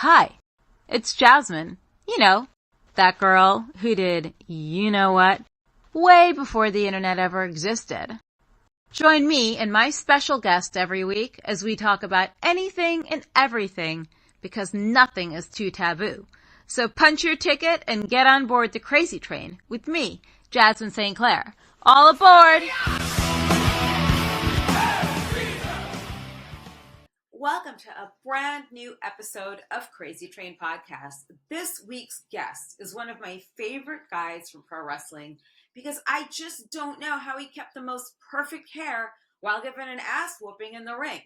Hi, it's Jasmin. You know, that girl who did you-know-what way before the internet ever existed. Join me and my special guest every week as we talk about anything and everything because nothing is too taboo. So punch your ticket and get on board the Krazy Train with me, Jasmin St. All aboard! Welcome to a brand new episode of Krazy Train Podcast. This week's guest is one of my favorite guys from pro wrestling because I just don't know how he kept the most perfect hair while giving an ass whooping in the ring.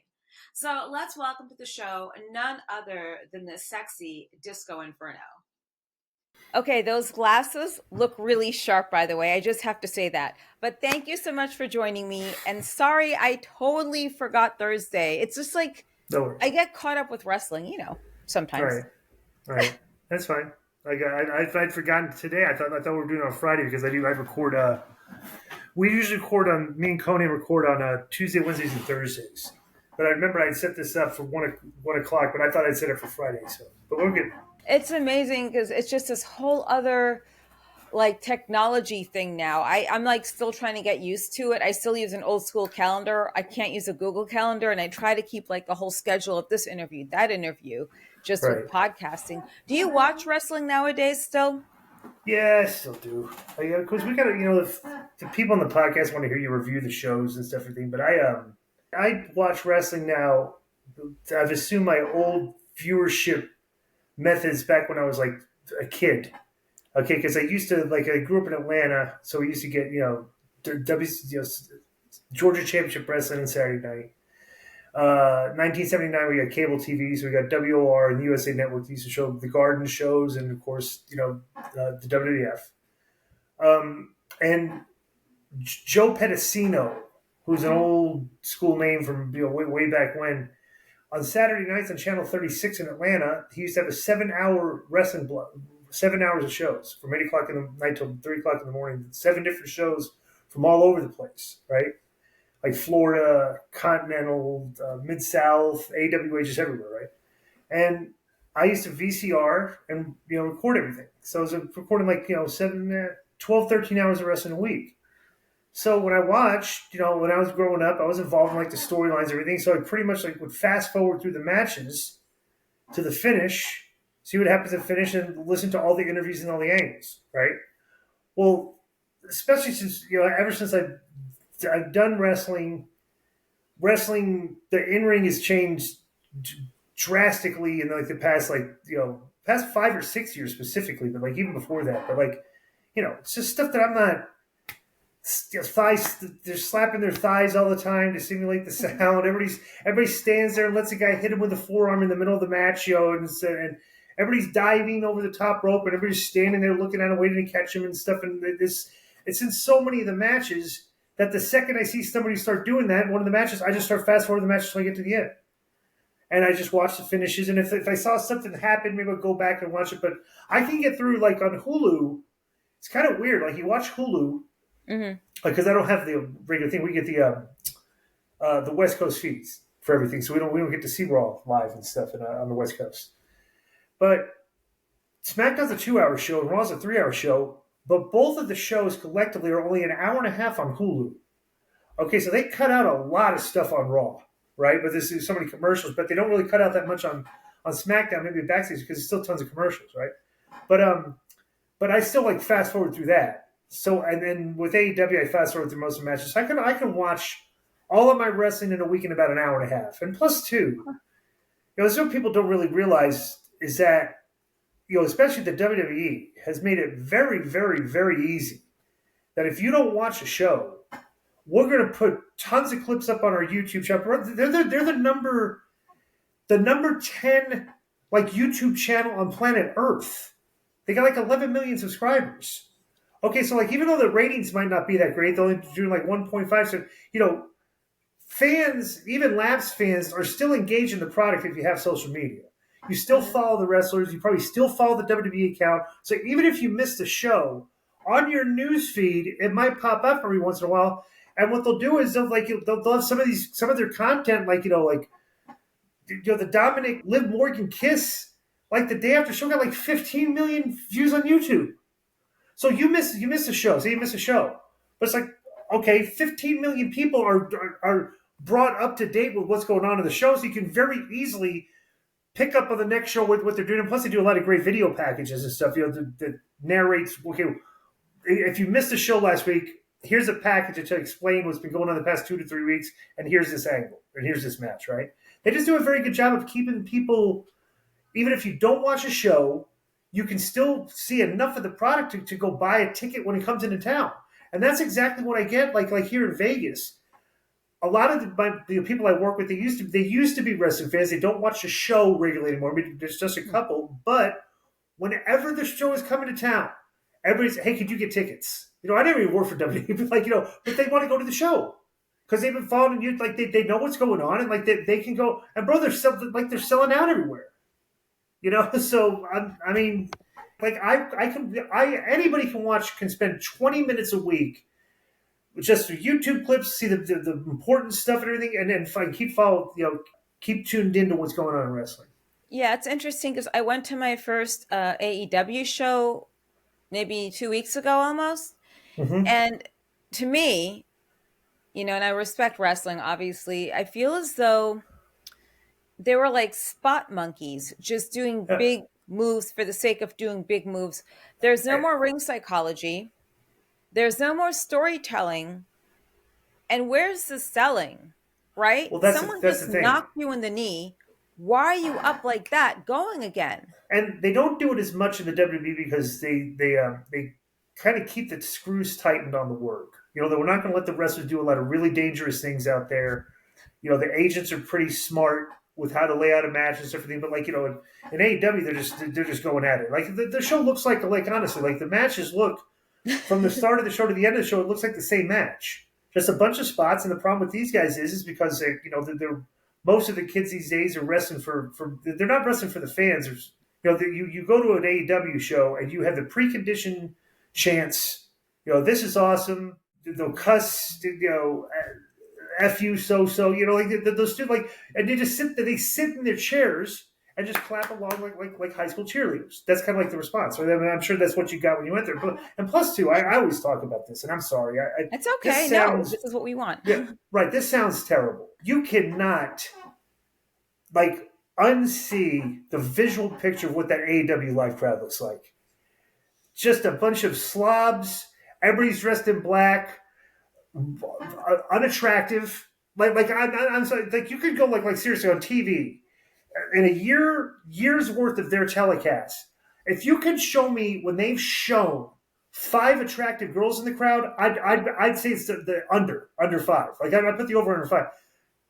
So let's welcome to the show none other than the sexy Disco Inferno. Okay, those glasses look really sharp, by the way. I just have to say that. But thank you so much for joining me. And sorry, I totally forgot Thursday. It's just like, I get caught up with wrestling, you know, sometimes. Right. That's fine. I'd forgotten today. I thought we were doing it on Friday because I record. We usually record on, me and Conan record on Tuesday, Wednesdays, and Thursdays. But I remember I'd set this up for 1 o'clock, but I thought I'd set it for Friday. So, but we're good. It's amazing because it's just this whole other like technology thing now. I'm like still trying to get used to it. I still use an old school calendar. I can't use a Google calendar, and I try to keep like the whole schedule of this interview, that interview, just with podcasting. Do you watch wrestling nowadays still? Yeah, I still do. Because we got to, the people on the podcast want to hear you review the shows and stuff, everything. But I watch wrestling now. I've assumed my old viewership methods back when I was like a kid. Okay, because I used to, I grew up in Atlanta, so we used to get, Georgia Championship Wrestling on Saturday night. 1979, we got cable TV, so we got WOR and the USA Network. Used to show the Garden shows and, of course, the WWF. And Joe Pedicino, who's an old school name from way back when, on Saturday nights on Channel 36 in Atlanta, he used to have a 7-hour wrestling block. 7 hours of shows from 8 o'clock in the night till 3 o'clock in the morning. 7 different shows from all over the place, right? Like Florida, Continental, Mid-South, AWA, just everywhere, right? And I used to VCR and, record everything. So I was recording 12, 13 hours of wrestling a week. So when I watched, when I was growing up, I was involved in the storylines and everything. So I pretty much would fast forward through the matches to the finish, see what happens at finish, and listen to all the interviews and all the angles, right? Well, especially since, ever since I've done wrestling, the in-ring has changed drastically in the past, past 5 or 6 years specifically, but even before that. But it's just stuff that I'm not, thighs, they're slapping their thighs all the time to simulate the sound. Everybody stands there and lets a guy hit him with a forearm in the middle of the match, and everybody's diving over the top rope, and everybody's standing there looking at him, waiting to catch him and stuff. And it's in so many of the matches that the second I see somebody start doing that in one of the matches, I just start fast forwarding the match until I get to the end. And I just watch the finishes. And if I saw something happen, maybe I'll go back and watch it. But I can get through, on Hulu, it's kind of weird. You watch Hulu, because I don't have the regular thing. We get the West Coast feeds for everything. So we don't get to see Raw live and stuff on the West Coast. But SmackDown's a 2-hour show and Raw's a 3-hour show, but both of the shows collectively are only an hour and a half on Hulu. Okay, so they cut out a lot of stuff on Raw, right? But there's so many commercials, but they don't really cut out that much on SmackDown, maybe backstage, because there's still tons of commercials, right? But I still fast forward through that. So, and then with AEW, I fast forward through most of the matches. So I can watch all of my wrestling in a week in about an hour and a half. And plus two, there's what people don't really realize is that, especially the WWE has made it very, very, very easy that if you don't watch a show, we're going to put tons of clips up on our YouTube channel. They're the number 10 YouTube channel on planet Earth. They got 11 million subscribers. Okay, so even though the ratings might not be that great, they're only doing 1.5. So, fans, even Labs fans, are still engaged in the product if you have social media. You still follow the wrestlers. You probably still follow the WWE account. So even if you missed a show, on your news feed, it might pop up every once in a while. And what they'll do is they'll have some of their content, the Dominic Liv Morgan kiss like the day after show got like 15 million views on YouTube. So you miss a show. So you miss a show. But it's like, okay, 15 million people are brought up to date with what's going on in the show, so you can very easily pick up on the next show with what they're doing. And plus, they do a lot of great video packages and stuff, that narrates, okay, if you missed a show last week, here's a package to explain what's been going on the past 2 to 3 weeks, and here's this angle, and here's this match, right? They just do a very good job of keeping people, even if you don't watch a show, you can still see enough of the product to go buy a ticket when it comes into town. And that's exactly what I get, like here in Vegas. A lot of the people I work with, they used to be wrestling fans. They don't watch the show regularly anymore. I mean, there's just a couple. But whenever the show is coming to town, everybody's, hey, could you get tickets? I never even work for WWE, but but they want to go to the show because they've been following you. Like they know what's going on, and like they can go. And bro, they're selling out everywhere. So I mean, like anybody can spend 20 minutes a week with just YouTube clips, see the important stuff and everything, and then keep tuned into what's going on in wrestling. Yeah, it's interesting because I went to my first AEW show maybe 2 weeks ago almost. Mm-hmm. And to me, and I respect wrestling, obviously, I feel as though they were like spot monkeys, just doing big moves for the sake of doing big moves. There's no more ring psychology. There's no more storytelling. And where's the selling, right? Well, Someone just knocked you in the knee. Why are you up like that going again? And they don't do it as much in the WWE because they kind of keep the screws tightened on the work. That we're not going to let the wrestlers do a lot of really dangerous things out there. The agents are pretty smart with how to lay out a match and everything. But in AEW, they're just going at it. Like the show looks like honestly, like the matches look from the start of the show to the end of the show, it looks like the same match. Just a bunch of spots. And the problem with these guys is because they're most of the kids these days are wrestling for they're not wrestling for the fans. You go to an AEW show and you have the preconditioned chants. This is awesome. They'll cuss. F you so. Those two and they just sit in their chairs and just clap along like high school cheerleaders. That's kind of like the response. So I'm sure that's what you got when you went there. And plus two, I always talk about this, and I'm sorry. It's okay. This is what we want. Yeah, right. This sounds terrible. You cannot unsee the visual picture of what that AEW live crowd looks like. Just a bunch of slobs. Everybody's dressed in black, unattractive. I'm sorry. You could go seriously on TV in a year's worth of their telecasts. If you could show me when they've shown 5 attractive girls in the crowd, I'd say it's the under 5. I'd put the over under 5.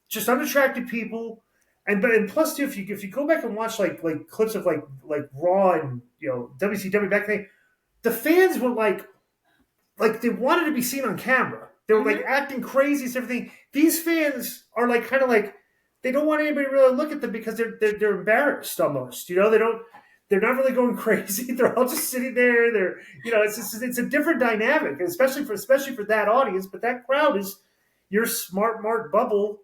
Just unattractive people. And plus too, if you go back and watch like clips of like Raw and WCW back then, the fans were like they wanted to be seen on camera. They were acting crazy and everything. These fans are kind of they don't want anybody to really look at them because they're embarrassed almost. They're not really going crazy. They're all just sitting there. It's a different dynamic, especially for that audience. But that crowd is your smart mark bubble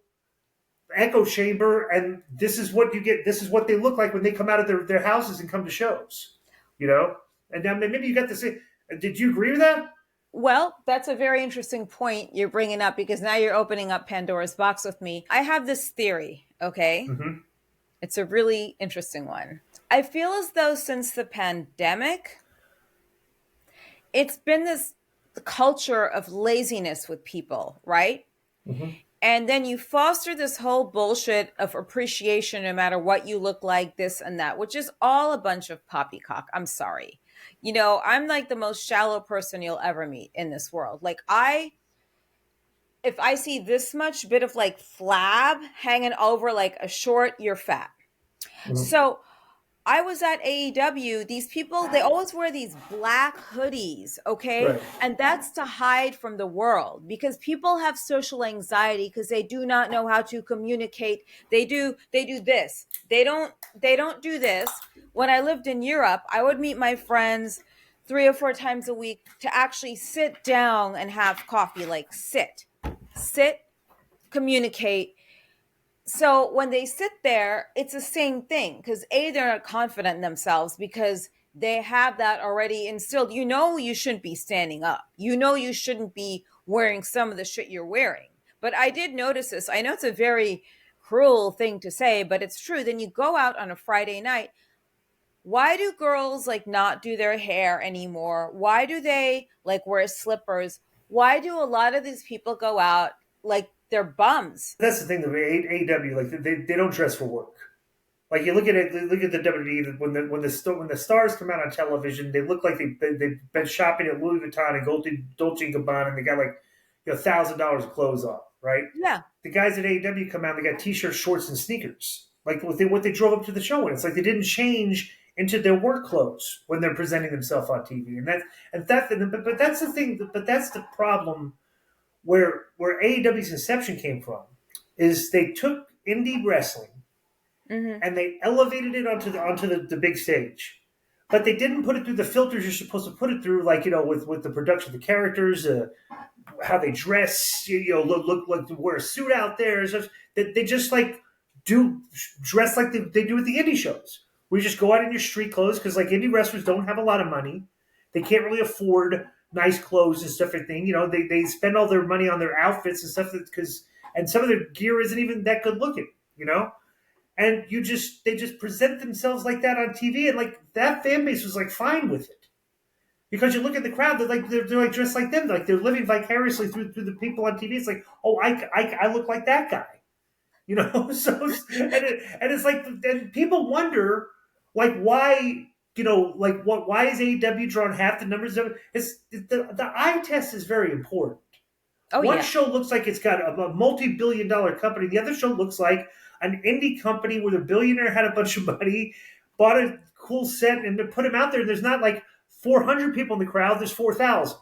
echo chamber, and this is what you get. This is what they look like when they come out of their houses and come to shows. And now maybe you got to say, did you agree with that? Well, that's a very interesting point you're bringing up because now you're opening up Pandora's box with me. I have this theory, okay? Mm-hmm. It's a really interesting one. I feel as though since the pandemic, it's been this culture of laziness with people, right? Mm-hmm. And then you foster this whole bullshit of appreciation no matter what you look like, this and that, which is all a bunch of poppycock. I'm sorry. I'm the most shallow person you'll ever meet in this world. If I see this much bit of flab hanging over a short, you're fat. Mm-hmm. So I was at AEW. These people, they always wear these black hoodies, okay? Right. And that's to hide from the world because people have social anxiety because they do not know how to communicate. They do this. They don't do this. When I lived in Europe, I would meet my friends 3 or 4 times a week to actually sit down and have coffee, sit, communicate. So when they sit there, it's the same thing because they're not confident in themselves because they have that already instilled. You know, you shouldn't be standing up. You know, you shouldn't be wearing some of the shit you're wearing. But I did notice this. I know it's a very cruel thing to say, but it's true. Then you go out on a Friday night. Why do girls like not do their hair anymore? Why do they like wear slippers? Why do a lot of these people go out like they're bums? That's the thing. The AEW, like they don't dress for work. Like you look at it, look at the WWE when the stars come out on television, they look like they've been shopping at Louis Vuitton and Dolce and Gabbana, and they got like $1,000 of clothes on, right? Yeah. The guys at AEW come out, they got t-shirts, shorts, and sneakers, like what they drove up to the show in. It's like they didn't change into their work clothes when they're presenting themselves on TV, but that's the thing. But that's the problem where AEW's inception came from, is they took indie wrestling and they elevated it onto the big stage, but they didn't put it through the filters you're supposed to put it through, like with the production of the characters, how they dress, look like to wear a suit out there. They just like do dress like they do with the indie shows. We just go out in your street clothes because like indie wrestlers don't have a lot of money, they can't really afford nice clothes and stuff like that. They spend all their money on their outfits and stuff and some of their gear isn't even that good looking, and they just present themselves like that on TV, and like that fan base was like fine with it, because you look at the crowd, they're like dressed like them, like they're living vicariously through the people on TV. It's like, oh, I look like that guy, So and it's like, and people wonder like why. Why is AEW drawing half the numbers of it? It's the eye test is very important. Oh, One yeah. show looks like it's got a multi-billion-dollar company. The other show looks like an indie company where the billionaire had a bunch of money, bought a cool set, and to put him out there. There's not like 400 people in the crowd. There's 4,000.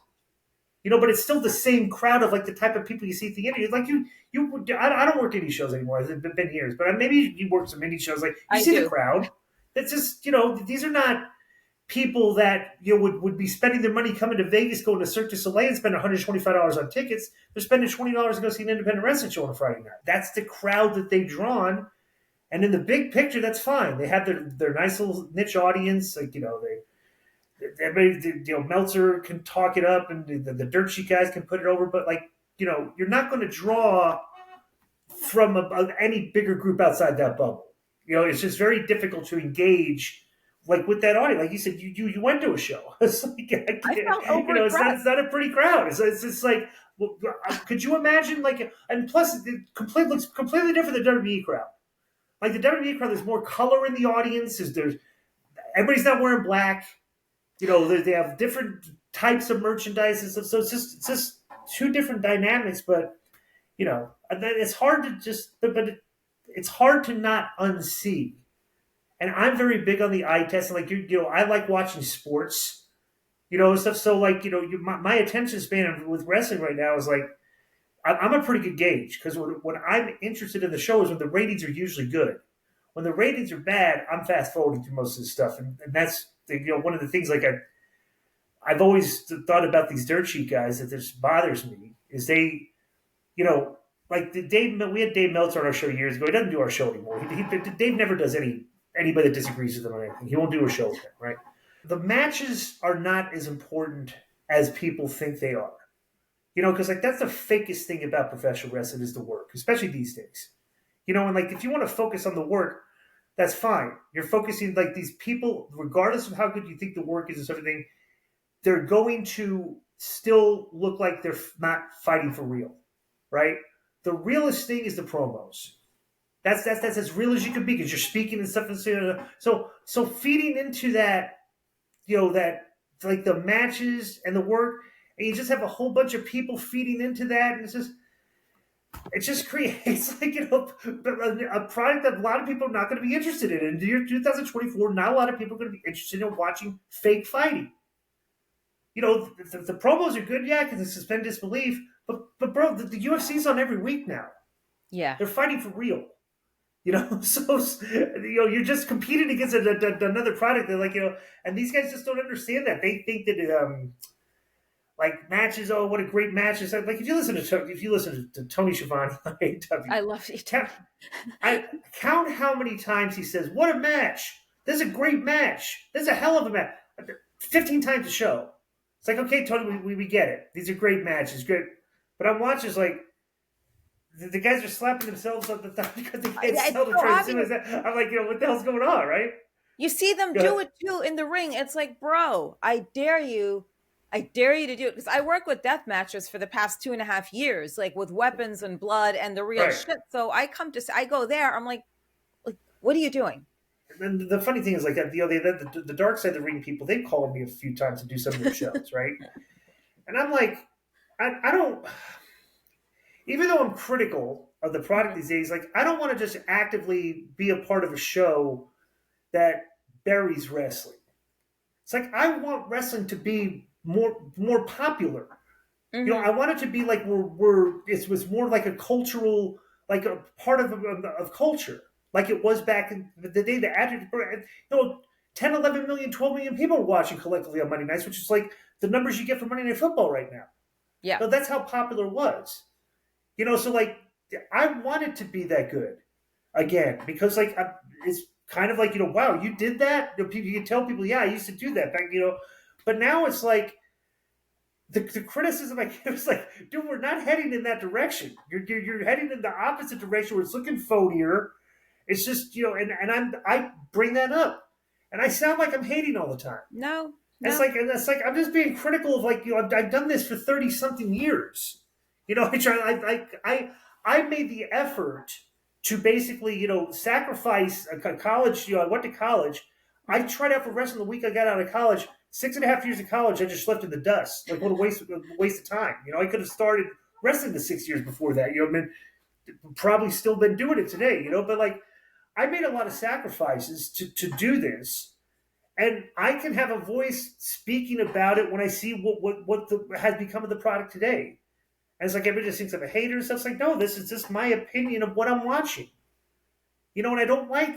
But it's still the same crowd of like the type of people you see at the indie. Like I don't work indie shows anymore. It's been years, but maybe you work some indie shows. Like you see the crowd. It's just these are not people that would be spending their money coming to Vegas, going to Cirque du Soleil and spend $125 on tickets. They're spending $20 to go see an independent wrestling show on a Friday night. That's the crowd that they've drawn, and in the big picture, that's fine. They have their nice little niche audience. Like everybody, Meltzer can talk it up, and the dirt sheet guys can put it over. But like you're not going to draw from any bigger group outside that bubble. It's just very difficult to engage, like with that audience. Like you said, you went to a show. It's like, I felt overimpressed. It's not a pretty crowd. It's just like, well, could you imagine? Like, and plus, it looks completely different than the WWE crowd. Like the WWE crowd, there's more color in the audience. Everybody's not wearing black. They have different types of merchandise and stuff. So it's just two different dynamics. But it's hard to it's hard to not unsee. And I'm very big on the eye test. And like I like watching sports, and stuff. So like my attention span with wrestling right now is like I'm a pretty good gauge, because when I'm interested in the show is when the ratings are usually good. When the ratings are bad, I'm fast forwarding through most of the stuff, and that's one of the things like I've always thought about these dirt sheet guys that just bothers me is they, like we had Dave Meltzer on our show years ago. He doesn't do our show anymore. Dave never does anybody that disagrees with him on anything. He won't do a show with him, right? The matches are not as important as people think they are. Because like that's the fakest thing about professional wrestling is the work, especially these days. And like if you want to focus on the work, that's fine. You're focusing like these people, regardless of how good you think the work is and everything, they're going to still look like they're not fighting for real, right? The realest thing is the promos. That's as real as you can be, because you're speaking and stuff. So feeding into that, that like the matches and the work, and you just have a whole bunch of people feeding into that, and it just creates like a product that a lot of people are not going to be interested in. In the year 2024, not a lot of people are going to be interested in watching fake fighting. The promos are good, yeah, because they suspend disbelief. But bro, the UFC's on every week now. Yeah, they're fighting for real. So you're just competing against another product. They're like, and these guys just don't understand that. They think that like matches. Oh, what a great match is! Like if you listen to Tony Schiavone on AEW, I love it. I count how many times he says, "What a match! This is a great match. This is a hell of a match." 15 times a show. It's like, okay, Tony, we get it. These are great matches, great. But I'm watching, it's like the guys are slapping themselves up the thigh because they can't sell the trans. I'm like, what the hell's going on, right? You see them do it too in the ring. It's like, bro, I dare you to do it, because I work with death matches for the past 2.5 years, like with weapons and blood and the real shit. So I go there. I'm like, what are you doing? And the funny thing is, like, the dark side of the ring people, they've called me a few times to do some of their shows, right? And I'm like, I don't. Even though I'm critical of the product these days, like, I don't want to just actively be a part of a show that buries wrestling. It's like I want wrestling to be more popular. Mm-hmm. I want it to be like it was more like a cultural, like a part of culture, like it was back in the day. The Attitude, 10, 11 million, 12 million people are watching collectively on Monday nights, which is like the numbers you get for Monday Night Football right now. Yeah, so that's how popular it was. So like I want it to be that good again, because like it's kind of like, wow, you did that. You can tell people, yeah, I used to do that back, but now it's like the criticism I give is like, dude, we're not heading in that direction. You're heading in the opposite direction where it's looking phonier. It's just, and I bring that up and I sound like I'm hating all the time. No. It's like I'm just being critical of, like, I've done this for 30 something years. I made the effort to basically, sacrifice a college. I went to college. I tried out for wrestling the week I got out of college. 6.5 years of college, I just left in the dust. Like, what a waste of time. I could have started wrestling the 6 years before that. I mean, probably still been doing it today. But like, I made a lot of sacrifices to do this, and I can have a voice speaking about it when I see what has become of the product today. And it's like everybody just thinks I'm a hater and stuff. It's like, no, this is just my opinion of what I'm watching. And I don't like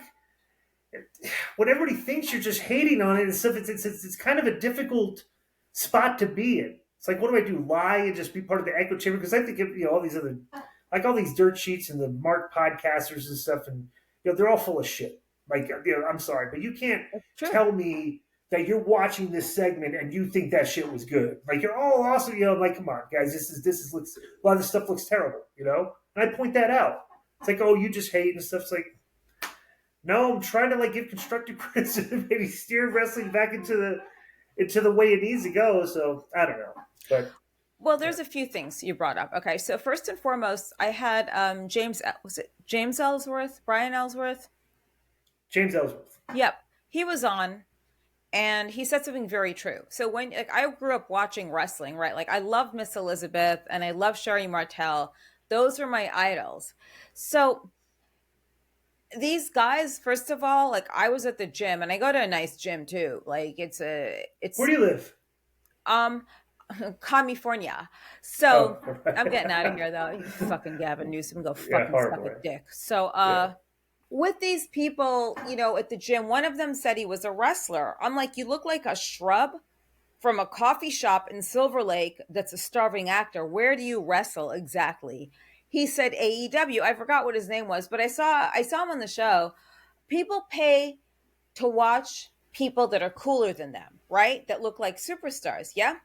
when everybody thinks you're just hating on it and stuff. It's kind of a difficult spot to be in. It's like, what do I do? Lie and just be part of the echo chamber? Because I think all these other, like all these dirt sheets and the Mark podcasters and stuff, and they're all full of shit. Like, I'm sorry, but you can't tell me that you're watching this segment and you think that shit was good. Like, you're all awesome. Like, come on, guys, this looks, a lot of this stuff looks terrible. And I point that out. It's like, oh, you just hate and stuff. It's like, no, I'm trying to like give constructive criticism, maybe steer wrestling back into the way it needs to go. So I don't know, but. Well, there's a few things you brought up. Okay, so first and foremost, I had James Ellsworth, Brian Ellsworth? James Ellsworth. Yep, he was on, and he said something very true. So when I grew up watching wrestling, right? Like, I loved Miss Elizabeth and I loved Sherry Martel. Those were my idols. So these guys, first of all, like, I was at the gym, and I go to a nice gym too. Like, it's where do you live? California. So I'm getting out of here though. You fucking Gavin Newsom, go fucking suck a dick. So with these people, at the gym, one of them said he was a wrestler. I'm like, you look like a shrub from a coffee shop in Silver Lake that's a starving actor. Where do you wrestle exactly? He said AEW. I forgot what his name was, but I saw him on the show. People pay to watch people that are cooler than them, right? That look like superstars. Yeah.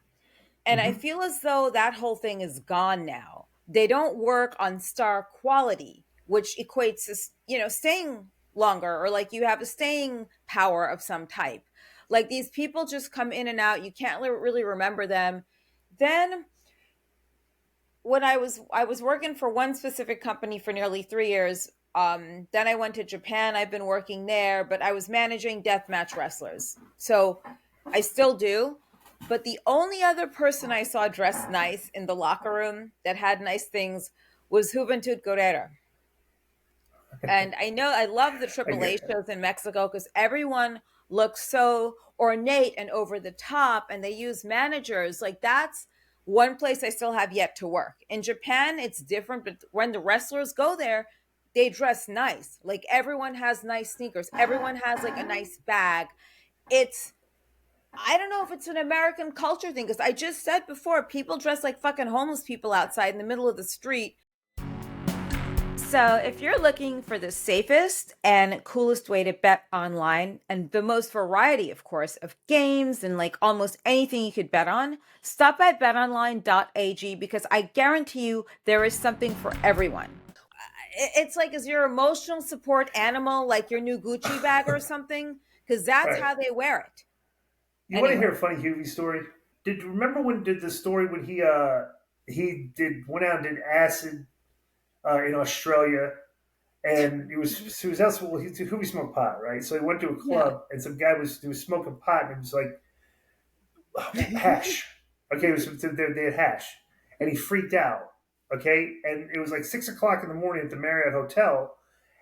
And I feel as though that whole thing is gone now. They don't work on star quality, which equates to, staying longer, or like you have a staying power of some type. Like, these people just come in and out. You can't really remember them. Then when I was working for one specific company for nearly 3 years. Then I went to Japan. I've been working there, but I was managing deathmatch wrestlers. So I still do. But the only other person I saw dressed nice in the locker room that had nice things was Juventud Guerrera. And I love the AAA shows in Mexico because everyone looks so ornate and over the top, and they use managers. Like, that's one place I still have yet to work. In Japan, it's different, but when the wrestlers go there, they dress nice. Like, everyone has nice sneakers. Everyone has like a nice bag. It's I don't know if it's an American culture thing, because I just said before, people dress like fucking homeless people outside in the middle of the street. So, if you're looking for the safest and coolest way to bet online, and the most variety, of course, of games and like almost anything you could bet on, stop at betonline.ag, because I guarantee you there is something for everyone. It's like, is your emotional support animal like your new Gucci bag or something? Because that's Right. how they wear it. You want to Anyway. hear a funny Huey story? Did you remember when did the story when he did went out and did acid in Australia, and he was out, well, Huey smoked pot, right? So he went to a Yeah. club and some guy was smoking pot, and he was like hash. Okay, they had hash, and he freaked out. Okay, and it was like 6 o'clock in the morning at the Marriott Hotel,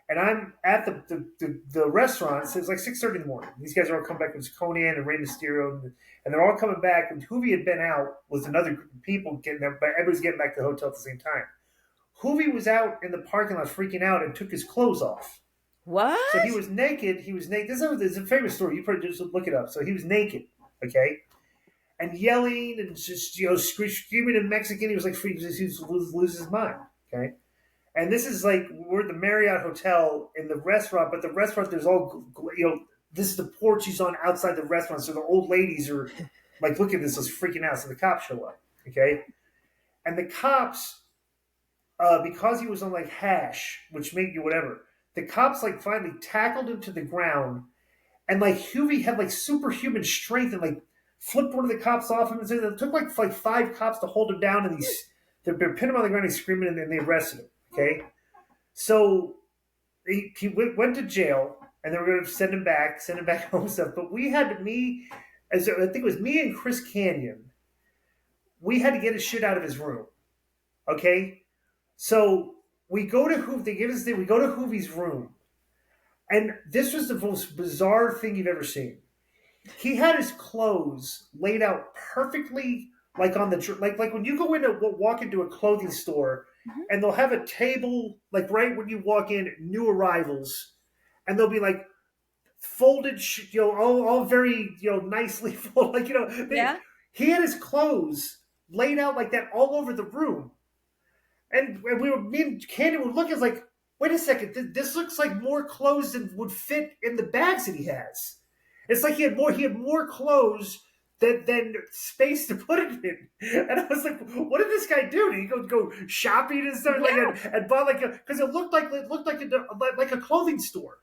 and I'm at the restaurant. So it's like 6:30 in the morning. These guys are all coming back. It was Conan and Rey Mysterio, and they're all coming back. And Hoovy had been out with another group of people getting there, but everybody's getting back to the hotel at the same time. Hoovy was out in the parking lot freaking out and took his clothes off. What? So he was naked. He was naked. This is a famous story. You probably just look it up. So he was naked, okay, and yelling and just screaming in Mexican. He was like free. He was losing his mind, okay. And this is like we're at the Marriott Hotel in the restaurant, but the restaurant there's all this is the porch he's on outside the restaurant, so the old ladies are like, look at this, is freaking out. So the cops show up, okay, and the cops, because he was on like hash, which made you whatever, the cops like finally tackled him to the ground, and like Huey had like superhuman strength and like flipped one of the cops off him, and it took like 5 cops to hold him down, and they pinned him on the ground, and he's screaming, and then they arrested him. Okay, so he went to jail, and they were going to send him back home and stuff. But we had I think it was me and Chris Canyon. We had to get his shit out of his room. Okay, so we go to Hoovy. They give us we go to Hoovy's room, and this was the most bizarre thing you've ever seen. He had his clothes laid out perfectly, like on the like when you go into walk into a clothing store, and they'll have a table like right when you walk in, new arrivals, and they'll be like folded, all very nicely folded, like Yeah. he had his clothes laid out like that all over the room, and me and Candy were looking like, wait a second, this looks like more clothes than would fit in the bags that he has. It's like he had more clothes than space to put it in. And I was like, what did this guy do? Did he go shopping and stuff and bought because it looked like a clothing store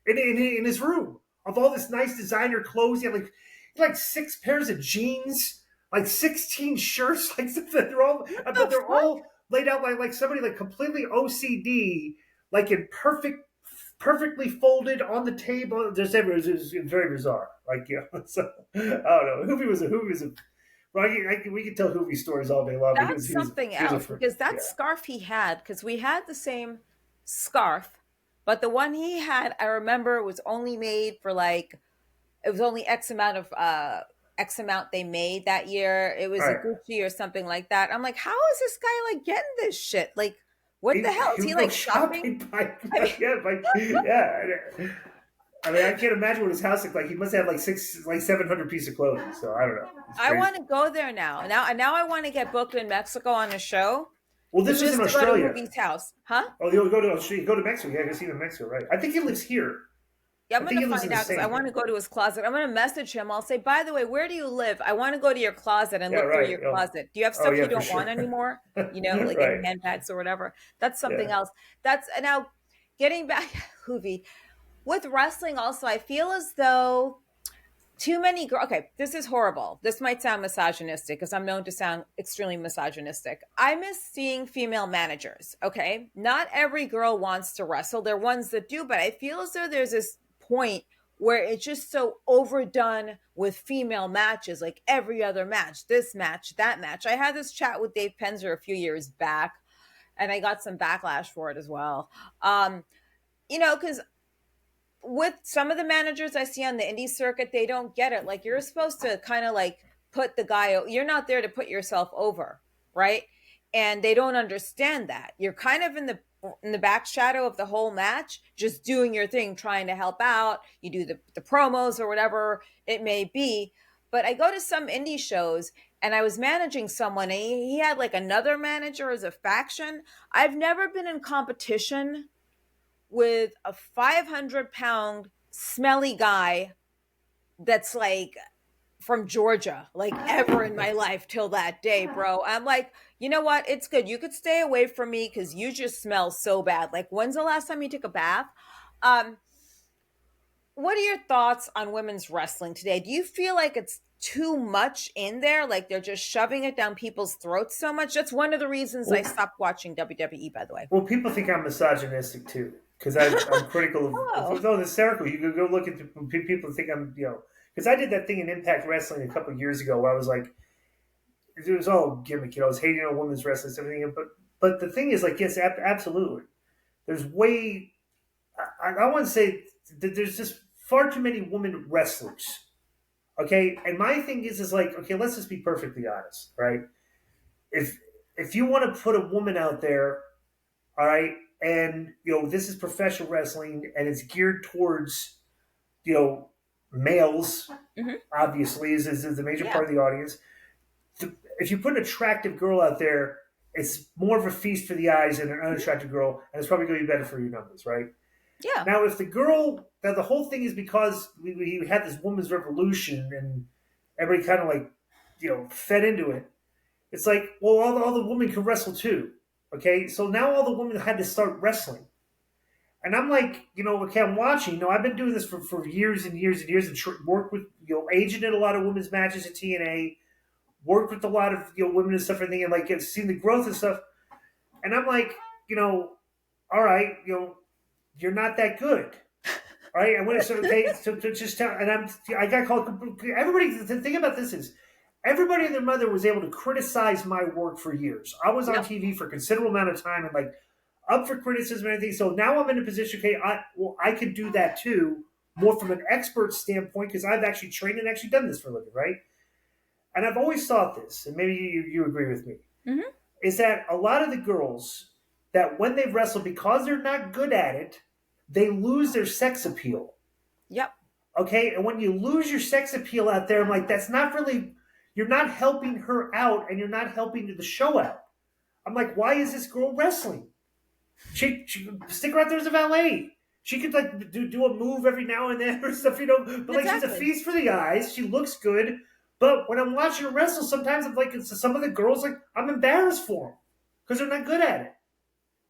in his room of all this nice designer clothes. He had like 6 pairs of jeans, like 16 shirts, like they're all laid out like somebody like completely OCD, like in perfectly folded on the table. It was very bizarre. Like so, I don't know. Hoovy was a. Well, we can tell Hoovy stories all day long. That's something else, because that yeah. scarf he had, because we had the same scarf, but the one he had, I remember, was only made for like, it was only X amount they made that year. It was a Gucci or something like that. I'm like, how is this guy like getting this shit? Like, what the hell? Is he like shopping? Yeah. I mean, I can't imagine what his house looked like. He must have like 700 pieces of clothing. So I don't know. I want to go there now. Now I want to get booked in Mexico on a show. Well, this is in Australia. Go to Hoovy's house, huh? Oh, you'll go to Australia. Go to Mexico. Yeah, I can see him in Mexico, right? I think he lives here. Yeah, I'm going to find out, because I want to go to his closet. I'm going to message him. I'll say, by the way, where do you live? I want to go to your closet and look through your closet. Do you have stuff you don't want anymore? Like in handbags or whatever. That's something else. That's now getting back, Hoovy. With wrestling also, I feel as though too many girls. Okay, this is horrible. This might sound misogynistic, because I'm known to sound extremely misogynistic. I miss seeing female managers. Okay, not every girl wants to wrestle. There are ones that do, but I feel as though there's this point where it's just so overdone with female matches, like every other match, this match, that match. I had this chat with Dave Penzer a few years back, and I got some backlash for it as well. Because with some of the managers I see on the indie circuit, they don't get it. Like, you're supposed to kind of like put the guy, you're not there to put yourself over, right? And they don't understand that. You're kind of in the back shadow of the whole match, just doing your thing, trying to help out. You do the promos or whatever it may be. but I go to some indie shows and I was managing someone and he had like another manager as a faction. I've never been in competition with a 500-pound smelly guy that's like from Georgia, like ever in my life till that day, bro. I'm like, you know what? It's good. You could stay away from me because you just smell so bad. Like, when's the last time you took a bath? Um, what are your thoughts on women's wrestling today? Do you feel like it's too much in there? Like they're just shoving it down people's throats so much? That's one of the reasons I stopped watching WWE, by the way. Well, people think I'm misogynistic too because I'm critical of. Oh. No, hysterical. You can go look at people think I'm, because I did that thing in Impact Wrestling a couple of years ago where I was like, it was all gimmick. I was hating on women's wrestling and everything. But the thing is, like, yes, absolutely. There's way. I want to say that there's just far too many women wrestlers. Okay, and my thing is like, okay, let's just be perfectly honest, right? If you want to put a woman out there, all right, and this is professional wrestling and it's geared towards males, obviously is the major part of the audience. If you put an attractive girl out there, it's more of a feast for the eyes than an unattractive girl, and it's probably going to be better for your numbers, right? Yeah. Now, if the whole thing is because we had this women's revolution and everybody kind of like, fed into it. It's like, well, all the women can wrestle too. Okay, so now all the women had to start wrestling. And I'm like, okay, I'm watching. I've been doing this for years and years and years and worked with, agent in a lot of women's matches at TNA, worked with a lot of, women and stuff and everything, and like seen the growth and stuff. And I'm like, all right, you're not that good. All right. And when it's okay, so just tell, and I got called, everybody, the thing about this is, everybody and their mother was able to criticize my work for years. I was on TV for a considerable amount of time and like up for criticism and everything. So now I'm in a position, okay, I could do that too, more from an expert standpoint, because I've actually trained and actually done this for a living, right? And I've always thought this, and maybe you agree with me, is that a lot of the girls that when they wrestle, because they're not good at it, they lose their sex appeal. Yep. Okay, and when you lose your sex appeal out there, I'm like, that's not really, you're not helping her out and you're not helping the show out. I'm like, why is this girl wrestling? She stick her out there as a valet. She could like do a move every now and then or stuff, but like she's a feast for the eyes. She looks good. But when I'm watching her wrestle, sometimes I'm like, some of the girls, like, I'm embarrassed for them because they're not good at it.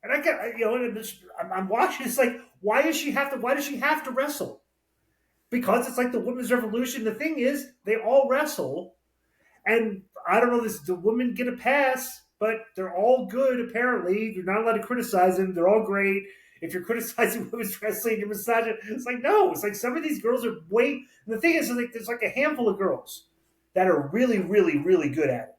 And I get, I'm watching. It's like, why does she have to wrestle? Because it's like the women's revolution. The thing is, they all wrestle, and I don't know, the women get a pass, but they're all good. Apparently, you're not allowed to criticize them. They're all great. If you're criticizing women's wrestling, you're misogynistic. It's like, no. It's like some of these girls are way. And the thing is, like, there's like a handful of girls that are really, really, really good at it,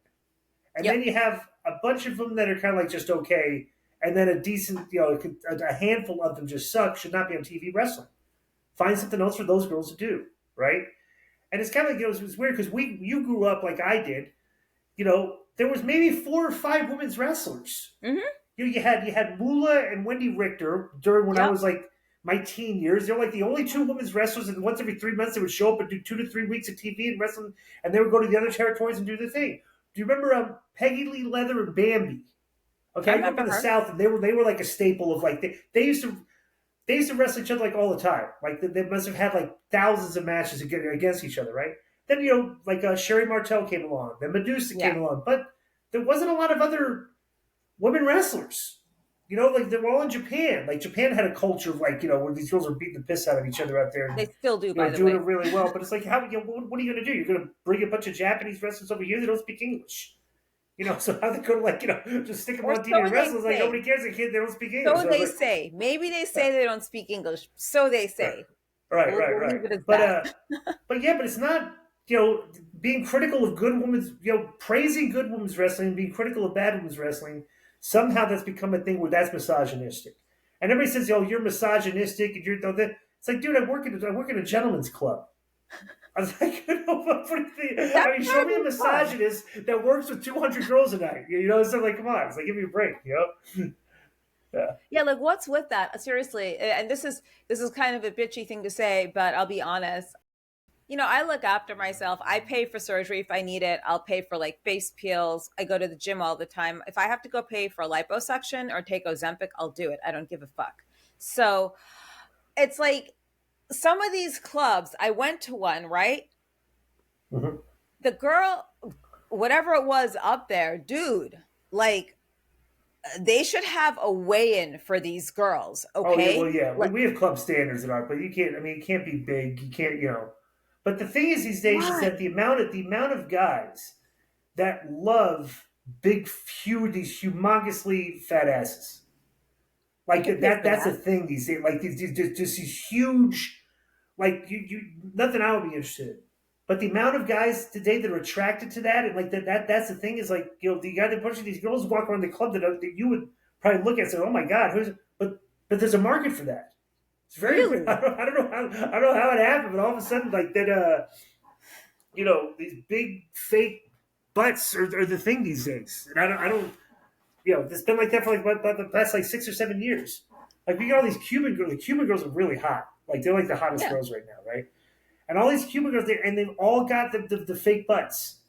and then you have a bunch of them that are kind of like just okay. And then a decent, a handful of them just suck, should not be on TV wrestling. Find something else for those girls to do, right? And it's kind of like, it's weird because you grew up like I did. There was maybe 4 or 5 women's wrestlers. You had Moolah and Wendy Richter during when I was like my teen years. They were like the only 2 women's wrestlers, and once every 3 months they would show up and do 2 to 3 weeks of TV and wrestling, and they would go to the other territories and do the thing. Do you remember Peggy Lee Leather and Bambi? Okay, I grew up in the South, and they were like a staple of like they used to wrestle each other like all the time. Like they must have had like thousands of matches against each other, right? Then like Sherry Martel came along, then Medusa came along, but there wasn't a lot of other women wrestlers. Like they were all in Japan. Like Japan had a culture of like where these girls are beating the piss out of each other out there. And, they still do, by the way, doing it really well. But it's like, how? What are you going to do? You're going to bring a bunch of Japanese wrestlers over here that don't speak English. So how they go to like, just stick them on TV and wrestle. It's like nobody cares. They don't speak English. So they say. Maybe they say they don't speak English. So they say. Right. But it's not, being critical of good women's, praising good women's wrestling, being critical of bad women's wrestling. Somehow that's become a thing where that's misogynistic. And everybody says, you're misogynistic. And it's like, dude, I work in a gentleman's club. I was like, show me a misogynist that works with 200 girls a night. So like, come on. It's like, give me a break, Yeah, like what's with that? Seriously. And this is kind of a bitchy thing to say, but I'll be honest. I look after myself. I pay for surgery if I need it. I'll pay for like face peels. I go to the gym all the time. If I have to go pay for liposuction or take Ozempic, I'll do it. I don't give a fuck. So it's like some of these clubs, I went to one, right? Mm-hmm. The girl, whatever it was up there, dude, like they should have a weigh-in for these girls, Oh yeah, okay? well yeah, Like, we have club standards in our, but you can't. I mean, you can't be big. You can't, But the thing is, these days, is what? that the amount of guys that love big, huge, these humongously fat asses. I Like could pay for that's a that. thing these days. Like these just these huge, like you nothing I would be interested in. But the amount of guys today that are attracted to that, and like that's the thing, is like, the guy that bunch of these girls walk around the club that you would probably look at and say, oh my god, but there's a market for that. It's very Really? I don't know how it happened, but all of a sudden, like that, these big fake butts are the thing these days, and I don't it's been like that for like about the past like 6 or 7 years. Like we got all these Cuban girls. The Cuban girls are really hot. Like they're like the hottest Yeah. girls right now, right? And all these Cuban girls, and they've all got the fake butts.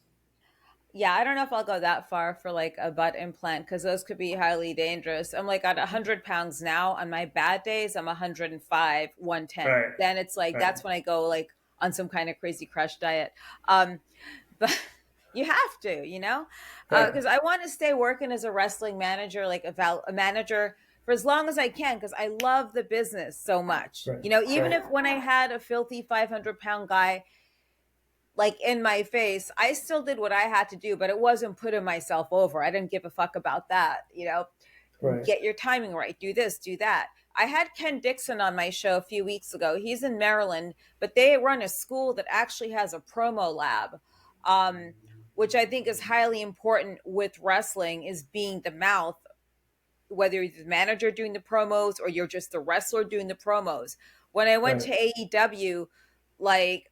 Yeah, I don't know if I'll go that far for like a butt implant because those could be highly dangerous. I'm like at 100 pounds now. On my bad days, I'm 105, 110. Right, Then it's like right, that's when I go like on some kind of crazy crush diet. Um, but you have to, right, because I want to stay working as a wrestling manager, like a manager for as long as I can because I love the business so much. right, Even right, if when I had a filthy 500-pound guy like in my face, I still did what I had to do, but it wasn't putting myself over. I didn't give a fuck about that. right. Get your timing right, do this, do that. I had Ken Dixon on my show a few weeks ago. He's in Maryland, but they run a school that actually has a promo lab, which I think is highly important with wrestling, is being the mouth, whether you're the manager doing the promos or you're just the wrestler doing the promos. When I went Right. to AEW, like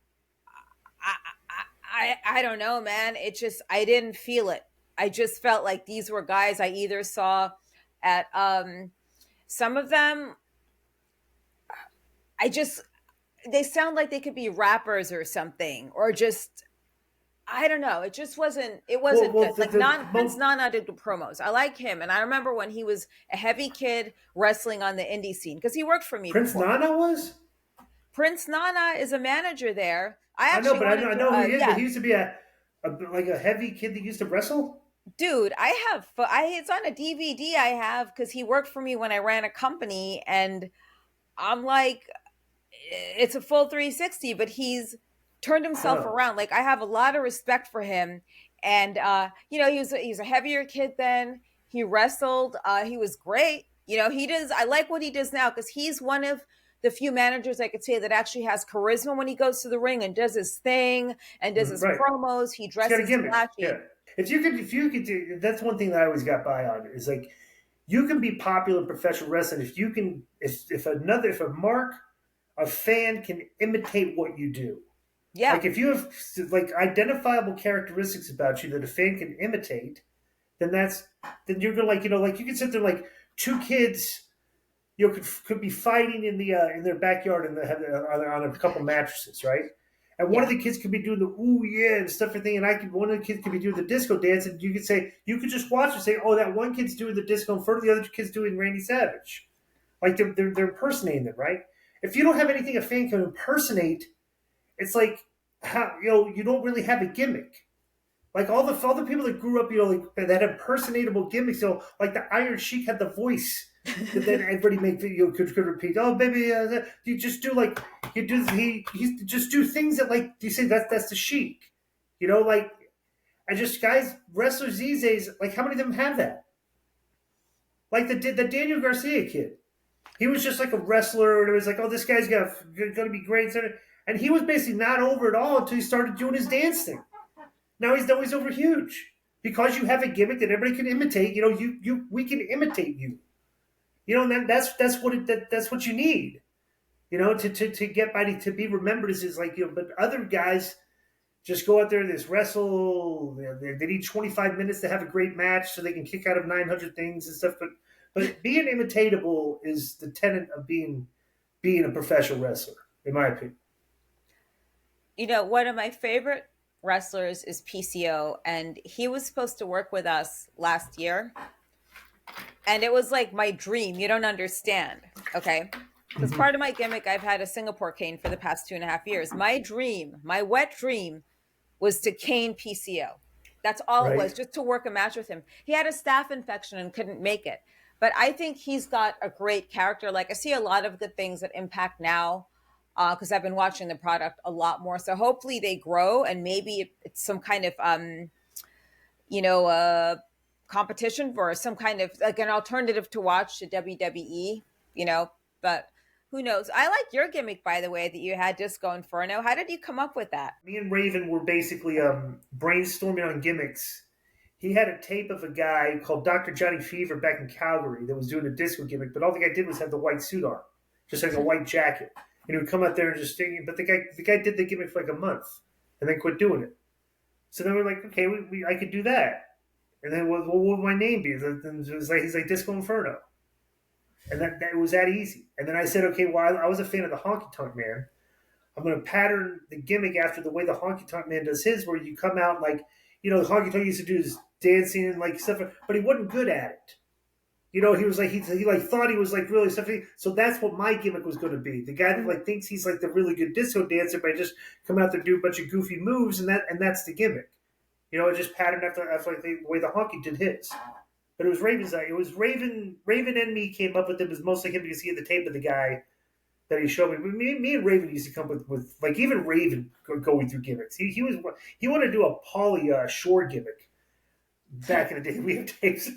I, I don't know, man. It just I didn't feel it. I just felt like these were guys I either saw at some of them. I just they sound like they could be rappers or something, or just I don't know. It just wasn't. It Well, wasn't well, good. Like Prince Nana did the promos. I like him, and I remember when he was a heavy kid wrestling on the indie scene because he worked for me Prince before. Nana was. Prince Nana is a manager there. I I know, actually but wanted I to. know who he is. But Yeah, he used to be like a heavy kid that used to wrestle. dude, it's on a DVD I have because he worked for me when I ran a company, and I'm like, it's a full 360, but he's turned himself Huh. around. Like I have a lot of respect for him, and he's a heavier kid then. He wrestled. He was great. He does. I like what he does now because he's one of the few managers I could say that actually has charisma when he goes to the ring and does his thing and does his Right. promos. He He's got a dresses gimmick. Yeah. flashy. If you could do, that's one thing that I always got by on is like, you can be popular in professional wrestling if you can, if a fan can imitate what you do. Yeah. Like if you have like identifiable characteristics about you that a fan can imitate, then you're gonna, like you can sit there like two kids, could be fighting in their backyard and on a couple mattresses, right? And one of Yeah. the kids could be doing the ooh yeah and stuff and thing, and one of the kids could be doing the disco dance, and you could just watch and say, oh, that one kid's doing the Disco Inferno, the other kid's doing Randy Savage, like they're impersonating them, right? If you don't have anything a fan can impersonate, it's like, how you don't really have a gimmick. Like all the people that grew up, like that have personatable gimmicks. Like the Iron Sheik had the voice that then everybody could repeat. Oh baby, you just do like you do he just do things that, like, you say that's the Sheik. Like, I just, guys, wrestlers these days, like, how many of them have that? Like the Daniel Garcia kid, he was just like a wrestler, and it was like, oh, this guy's going to be great, and he was basically not over at all until he started doing his dance thing. Now he's over huge because you have a gimmick that everybody can imitate. We can imitate you. And that's what you need. To get by, to be remembered is like, But other guys just go out there, they wrestle. They need 25 minutes to have a great match so they can kick out of 900 things and stuff. But being imitatable is the tenet of being a professional wrestler, in my opinion. One of my favorite wrestlers is PCO, and he was supposed to work with us last year. And it was like my dream. You don't understand. Okay. Because part of my gimmick, I've had a Singapore cane for the past 2.5 years. My dream, my wet dream, was to cane PCO. That's all it was, just to work a match with him. He had a staph infection and couldn't make it. But I think he's got a great character. Like, I see a lot of good things that Impact now, because I've been watching the product a lot more. So hopefully they grow, and maybe it's some kind of, competition for some kind of, like, an alternative to watch to WWE, but who knows? I like your gimmick, by the way, that you had, Disco Inferno. How did you come up with that? Me and Raven were basically brainstorming on gimmicks. He had a tape of a guy called Dr. Johnny Fever back in Calgary that was doing a disco gimmick, but all the guy did was have the white suit on, just like a white jacket. And he would come out there and just sing. But the guy did the gimmick for like a month and then quit doing it. So then we're like, okay, I could do that. And then what would my name be? Then he's like Disco Inferno. And that was that easy. And then I said, okay, well, I was a fan of the Honky Tonk Man. I'm going to pattern the gimmick after the way the Honky Tonk Man does his, where you come out like, the Honky Tonk used to do his dancing and like stuff, but he wasn't good at it. He was like, he like thought he was like really something. So that's what my gimmick was going to be. The guy that like thinks he's like the really good disco dancer, but just come out there and do a bunch of goofy moves, and that's the gimmick. It just patterned after like the way the Honky did his. But it was Raven's. It was Raven and me came up with it. It was mostly him because he had the tape of the guy that he showed me. Me and Raven used to come with like even Raven going through gimmicks. He wanted to do a Pauly Shore gimmick back in the day. We have tapes.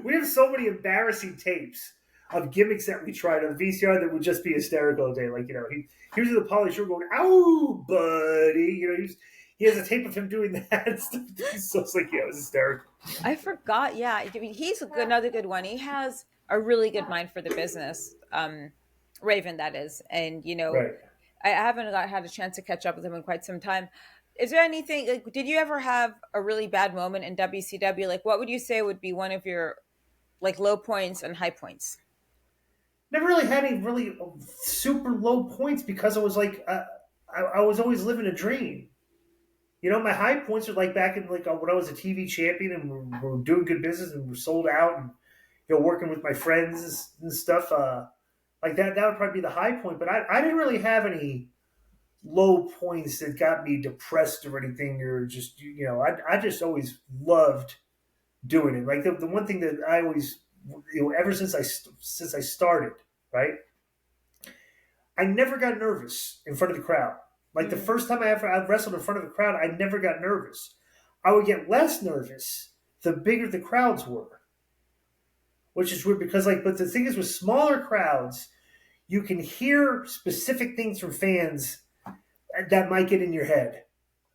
We have so many embarrassing tapes of gimmicks that we tried on VCR that would just be hysterical today. Like he was in the Pauly Shore going, "Ow, buddy!" He has a tape of him doing that. So it's like, it was hysterical. I forgot. Yeah, I mean, he's another good one. He has a really good mind for the business. Raven, that is. And, right. I haven't had a chance to catch up with him in quite some time. Is there anything, like, did you ever have a really bad moment in WCW? Like, what would you say would be one of your, like, low points and high points? Never really had any really super low points because I was like, I was always living a dream. My high points are like back in like when I was a TV champion and we were doing good business and we're sold out and working with my friends and stuff. Like that would probably be the high point. But I didn't really have any low points that got me depressed or anything, or just I just always loved doing it. Like the one thing that I always ever since I started, right, I never got nervous in front of the crowd. Like the first time I wrestled in front of a crowd, I never got nervous. I would get less nervous the bigger the crowds were, which is weird because but the thing is with smaller crowds, you can hear specific things from fans that might get in your head.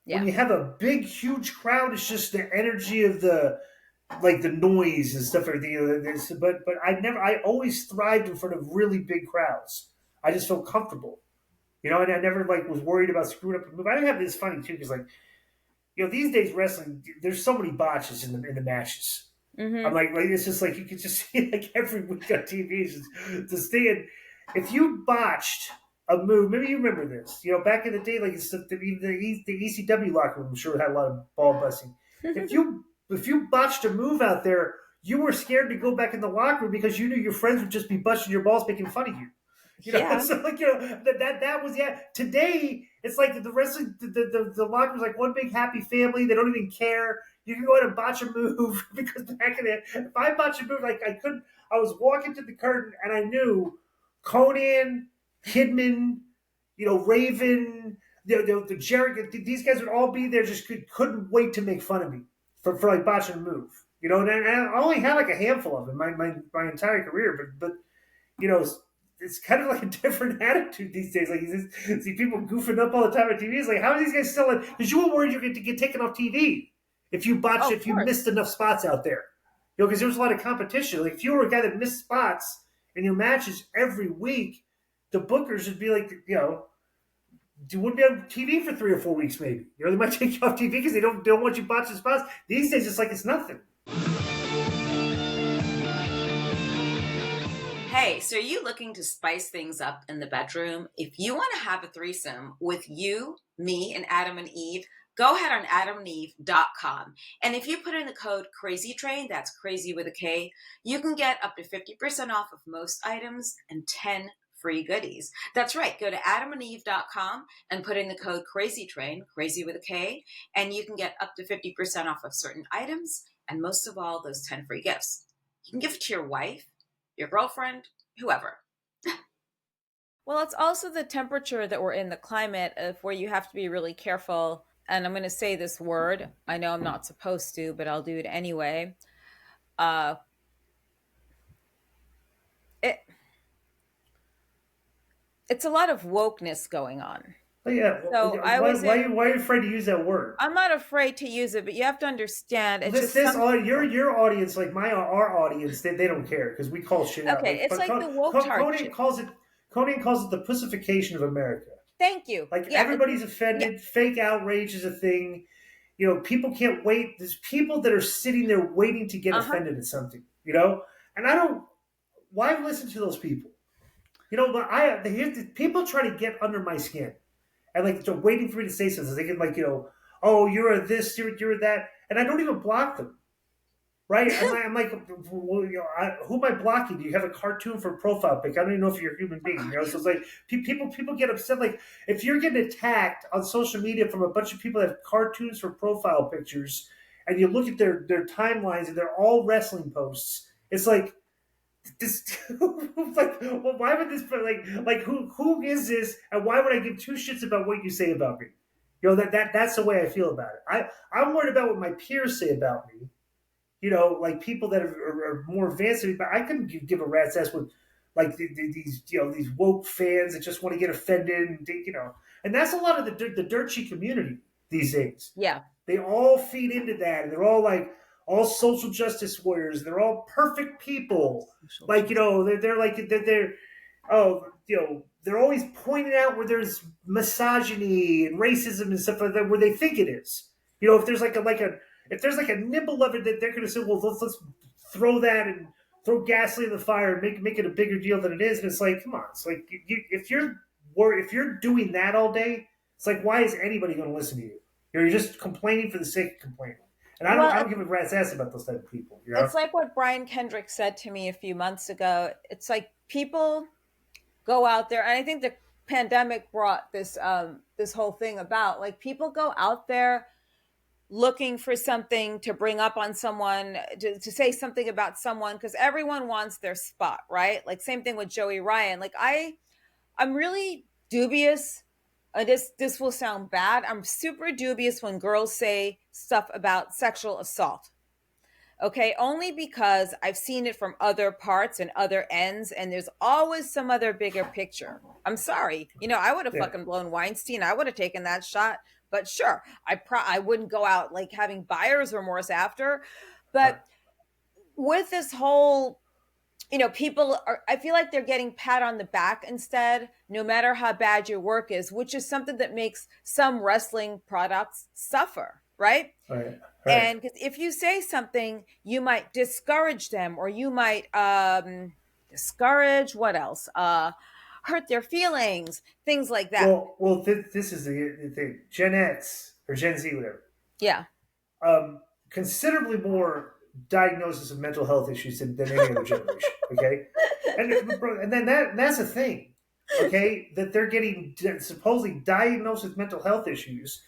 Yeah. When you have a big, huge crowd, it's just the energy of the noise and stuff. But I always thrived in front of really big crowds. I just felt comfortable. And I never was worried about screwing up a move. I didn't have this funny too because these days wrestling, there's so many botches in the matches. Mm-hmm. I'm like it's just like you can just see like every week on TV to stay in. If you botched a move, maybe you remember this. Back in the day, like the ECW locker room, I'm sure had a lot of ball busting. If you botched a move out there, you were scared to go back in the locker room because you knew your friends would just be busting your balls, making fun of you. Yeah. So that was Today it's like the wrestling the locker room's like one big happy family. They don't even care. You can go ahead and botch a move because back in if I botched a move, like I was walking to the curtain and I knew Conan, Kidman, Raven, the Jarrett, these guys would all be there. Just couldn't wait to make fun of me for like botching a move. And I only had like a handful of them my entire career, but it's kind of like a different attitude these days. Like you just see people goofing up all the time on TV. It's like, how are these guys still in? Because you were worried you're going to get taken off TV if you botched, if you missed enough spots out there. Because there was a lot of competition. Like if you were a guy that missed spots in your matches every week, the bookers would be like, you wouldn't be on TV for 3 or 4 weeks maybe. They might take you off TV because they don't want you botching spots. These days, it's like it's nothing. Hey, so are you looking to spice things up in the bedroom? If you want to have a threesome with you, me, and Adam and Eve, go ahead on adamandeve.com. And if you put in the code Krazy Train, that's crazy with a K, you can get up to 50% off of most items and 10 free goodies. That's right. Go to adamandeve.com and put in the code Krazy Train, crazy with a K, and you can get up to 50% off of certain items and most of all, those 10 free gifts. You can give it to your wife, your girlfriend, whoever. Well, it's also the temperature that we're in, the climate of where you have to be really careful. And I'm going to say this word. I know I'm not supposed to, but I'll do it anyway. It's a lot of wokeness going on. Oh, yeah. So why are you afraid to use that word? I'm not afraid to use it, but you have to understand. It's your audience, like our audience, they don't care because we call shit out. Okay, it's like the woke Conan calls it the pussification of America. Thank you. Like everybody's offended. Yeah. Fake outrage is a thing. You know, people can't wait. There's people that are sitting there waiting to get offended at something. You know, and I don't. Why listen to those people? You know, but people try to get under my skin. And like they're waiting for me to say something. They can like, you know, oh, you're a this, you're a that, and I don't even block them, right? I'm like, well, you know, who am I blocking? Do you have a cartoon for a profile pic? I don't even know if you're a human being. You know, so it's like people get upset. Like if you're getting attacked on social media from a bunch of people that have cartoons for profile pictures, and you look at their timelines and they're all wrestling posts, it's like. This like, well, why would this like who is this, and why would I give two shits about what you say about me? You know, that's the way I feel about it. I'm worried about what my peers say about me. You know, like people that are more advanced than me, but I couldn't give a rat's ass with like these these woke fans that just want to get offended and you know, and that's a lot of the dirt sheet community these days. Yeah, they all feed into that, and they're all like. All social justice warriors. They're all perfect people. Like, you know, they're they're always pointing out where there's misogyny and racism and stuff like that, where they think it is. You know, if there's if there's a nibble of it, that they're going to say, well, let's throw that and throw gasoline in the fire and make it a bigger deal than it is. And it's like, come on, it's like if you're doing that all day, it's like, why is anybody going to listen to you? You're just complaining for the sake of complaining. And I don't give a rat's ass about those type of people. You know? It's like what Brian Kendrick said to me a few months ago. It's like people go out there, and I think the pandemic brought this this whole thing about. Like people go out there looking for something to bring up on someone, to say something about someone, because everyone wants their spot, right? Like same thing with Joey Ryan. Like I'm really dubious. This will sound bad. I'm super dubious when girls say stuff about sexual assault. Okay, only because I've seen it from other parts and other ends, and there's always some other bigger picture. I'm sorry. You know, I would have fucking blown Weinstein. I would have taken that shot. But sure, I wouldn't go out like having buyer's remorse after. But with this whole... You know, I feel like they're getting pat on the back instead, no matter how bad your work is, which is something that makes some wrestling products suffer, right? Right. And because if you say something, you might discourage them, or you might discourage, what else? Hurt their feelings, things like that. Well, this is the thing. Gen X or Gen Z, whatever. Yeah. Considerably more diagnosis of mental health issues than any other generation. Okay, and then that's the thing. Okay, that they're getting supposedly diagnosed with mental health issues,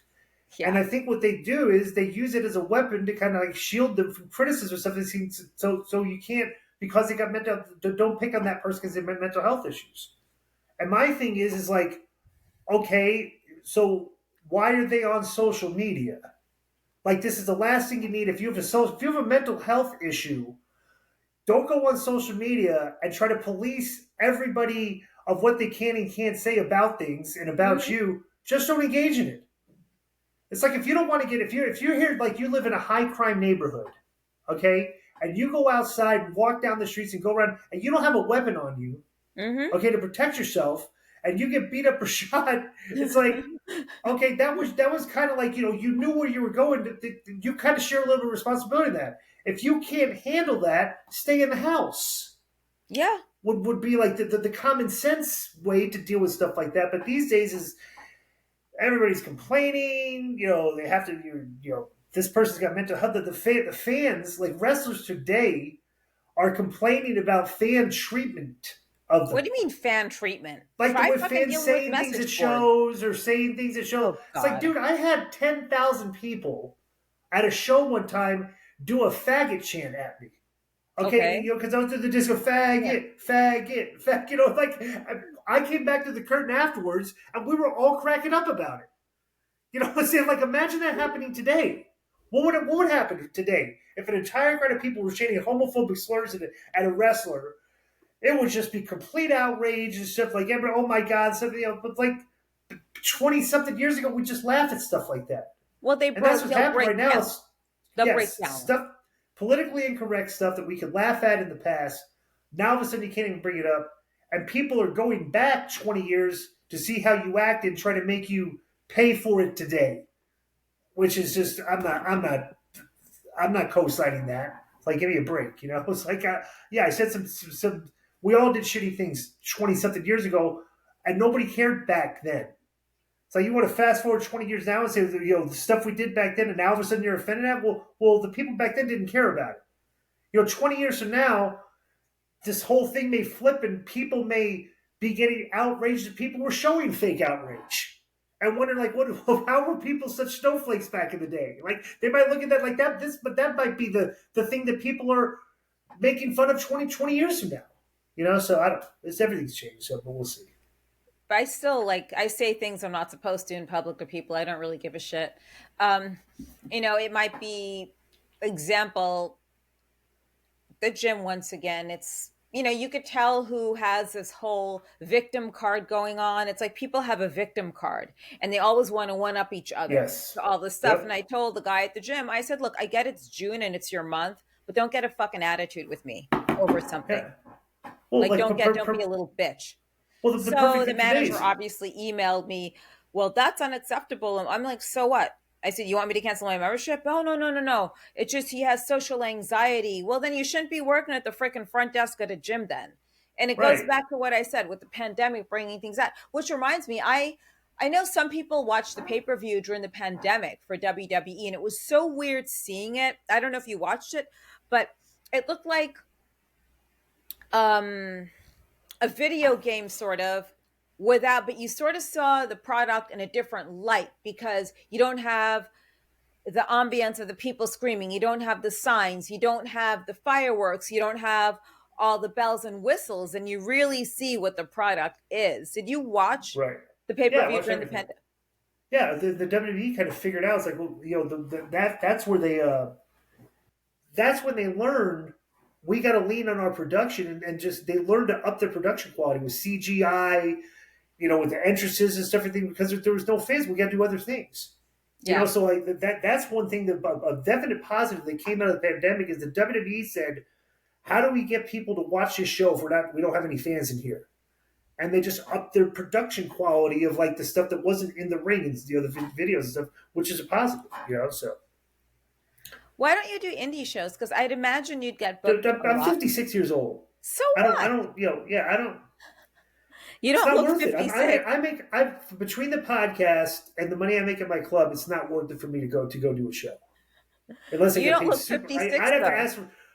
and I think what they do is they use it as a weapon to kind of like shield them from criticism or something. So you can't, because they got don't pick on that person because they have mental health issues. And my thing is like, okay, so why are they on social media? Like, this is the last thing you need. If you have a mental health issue, don't go on social media and try to police everybody of what they can and can't say about things and about you. Just don't engage in it. It's like if you don't want to if you're here, like you live in a high crime neighborhood, okay, and you go outside and walk down the streets and go around and you don't have a weapon on you, okay, to protect yourself, and you get beat up or shot, it's like, okay, that was kind of like, you know, you knew where you were going. You kind of share a little bit of responsibility in that. If you can't handle that, stay in the house. Yeah. would be like the common sense way to deal with stuff like that. But these days is everybody's complaining. They have to. This person's got mental health. The fans, like wrestlers today, are complaining about fan treatment of them. What do you mean fan treatment? Like Try with fucking fans dealing saying with things at message shows or saying things at shows. Oh, It's like, God. dude, I had 10,000 people at a show one time do a faggot chant at me. Okay. Because I was doing the disco faggot, faggot, faggot. Like I came back to the curtain afterwards, and we were all cracking up about it. I'm saying, like, imagine that happening today. What would happen today if an entire crowd of people were chanting homophobic slurs at a wrestler? It would just be complete outrage and stuff like, oh my God, something. But like 20-something years ago, we just laughed at stuff like that. Well, and that's what's happening right now. They'll break down. Stuff, politically incorrect stuff that we could laugh at in the past. Now all of a sudden you can't even bring it up, and people are going back 20 years to see how you act and try to make you pay for it today, which is just I'm not co-signing that. It's like, give me a break, It's like I said some we all did shitty things 20-something years ago, and nobody cared back then. So you want to fast forward 20 years now and say, the stuff we did back then, and now all of a sudden you're offended at? Well, the people back then didn't care about it. 20 years from now, this whole thing may flip, and people may be getting outraged that people were showing fake outrage. And wondering, like, how were people such snowflakes back in the day? Like, they might look at that like that, but that might be the thing that people are making fun of 20 years from now. So I don't know. Everything's changed, so but we'll see. But I still, I say things I'm not supposed to in public to people. I don't really give a shit. It might be, example, the gym once again. It's, you could tell who has this whole victim card going on. It's like people have a victim card and they always want to one-up each other. Yes. To all this stuff. Yep. And I told the guy at the gym, I said, look, I get it's June and it's your month, but don't get a fucking attitude with me over something. Yeah. Well, don't be a little bitch. Well, so the manager obviously emailed me, well, that's unacceptable. And I'm like, so what? I said, you want me to cancel my membership? Oh, no. It's just he has social anxiety. Well, then you shouldn't be working at the freaking front desk at a gym then. And it goes back to what I said with the pandemic bringing things out, which reminds me, I know some people watched the pay-per-view during the pandemic for WWE, and it was so weird seeing it. I don't know if you watched it, but it looked like a video game sort of but you sort of saw the product in a different light because you don't have the ambience of the people screaming. You don't have the signs. You don't have the fireworks. You don't have all the bells and whistles, and you really see what the product is. Did you watch the pay-per-view during the pandemic? Yeah, the WWE kind of figured out, it's like, well, that's where that's when they learned we got to lean on our production, and just they learned to up their production quality with CGI, with the entrances and stuff, everything, because there was no fans. We got to do other things. Yeah. So like that's one thing that a definite positive that came out of the pandemic is the WWE said, how do we get people to watch this show if we don't have any fans in here? And they just upped their production quality of like the stuff that wasn't in the ring and the videos and stuff, which is a positive, so. Why don't you do indie shows? Because I'd imagine you'd get booked. I'm 56 years old. So I don't. You don't look 56. I between the podcast and the money I make at my club, it's not worth it for me to go do a show. Unless I you get don't paid look super. 56.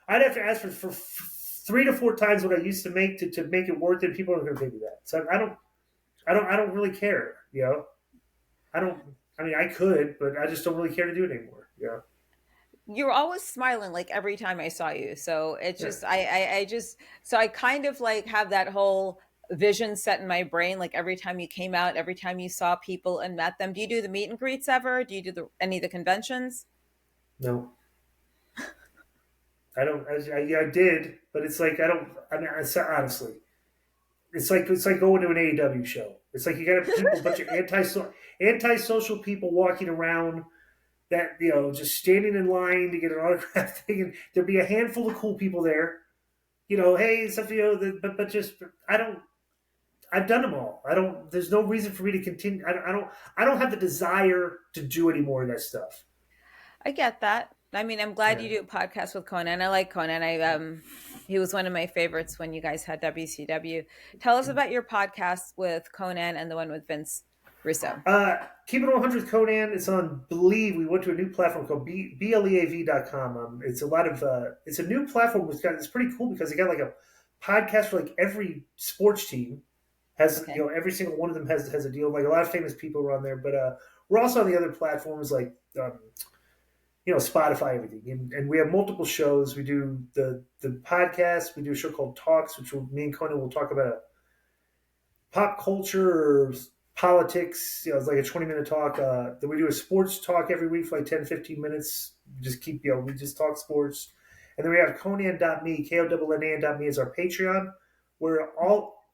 I'd have to ask for 3 to 4 times what I used to make to make it worth it. People aren't going to pay me that. So I don't really care. I could, but I just don't really care to do it anymore. You were always smiling like every time I saw you. So it's just, I kind of like have that whole vision set in my brain. Like every time you came out, every time you saw people and met them. Do you do the meet and greets ever? Do you do any of the conventions? No. I don't. I did, but it's like honestly, it's like going to an AEW show. It's like you got a bunch of antisocial people walking around that just standing in line to get an autograph thing, and there'd be a handful of cool people there. Hey, stuff. But just I don't. I've done them all. I don't. There's no reason for me to continue. I don't have the desire to do any more of that stuff. I get that. I mean, I'm glad Yeah. you do a podcast with Conan. I like Conan. He was one of my favorites when you guys had WCW. Tell us about your podcast with Conan and the one with Vince Russo. Keep It 100 with Conan. It's on Believe. We went to a new platform called BLEAV.com. It's a lot of it's a new platform. It's pretty cool because they got like a podcast for like every sports team. Has Okay. Every single one of them has a deal. Like a lot of famous people are on there, but we're also on the other platforms like Spotify, everything, and we have multiple shows. We do the podcast. We do a show called Talks, which me and Conan will talk about pop culture or politics. It's like a 20-minute talk. Then we do a sports talk every week for like 10, 15 minutes. We just talk sports. And then we have Conan.me, KONNAN.me is our Patreon, where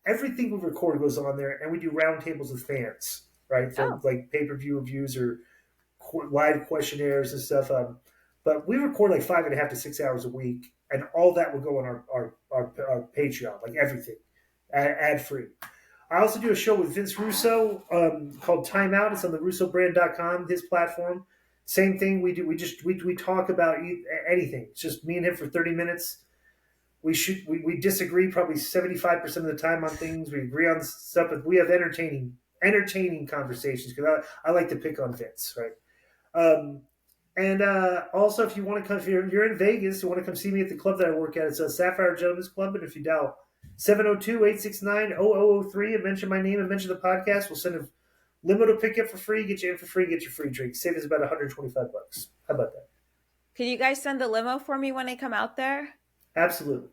everything we record goes on there, and we do roundtables with fans, right? For like pay-per-view reviews or live questionnaires and stuff. But we record like 5.5 to 6 hours a week, and all that will go on our Patreon, like everything, ad free. I also do a show with Vince Russo called Time Out. It's on the RussoBrand.com, his platform. Same thing. We talk about anything. It's just me and him for 30 minutes. We disagree probably 75% of the time on things. We agree on stuff, but we have entertaining conversations because I like to pick on Vince, right? And also, if you want to come, if you're in Vegas, you want to come see me at the club that I work at. It's a Sapphire Gentlemen's Club, and if you dial 702-869-0003 and mention my name and mention the podcast, we'll send a limo to pick you up for free, get you in for free, get your free drink. Save us about $125. How about that? Can you guys send the limo for me when I come out there? Absolutely.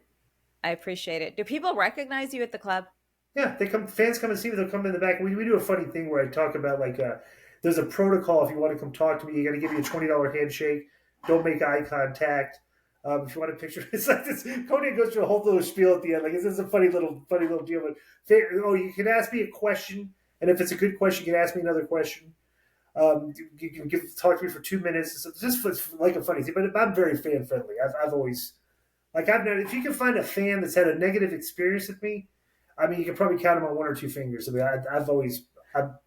I appreciate it. Do people recognize you at the club? Yeah, fans come and see me. They'll come in the back. We do a funny thing where I talk about like there's a protocol. If you want to come talk to me, you got to give me a $20 handshake. Don't make eye contact. If you want a picture, it's like this. Conan goes through a whole little spiel at the end. Like this is a funny little deal. But you can ask me a question, and if it's a good question, you can ask me another question. You can talk to me for 2 minutes. It's just like a funny thing. But I'm very fan friendly. I've always if you can find a fan that's had a negative experience with me, I mean, you can probably count them on one or two fingers. I mean,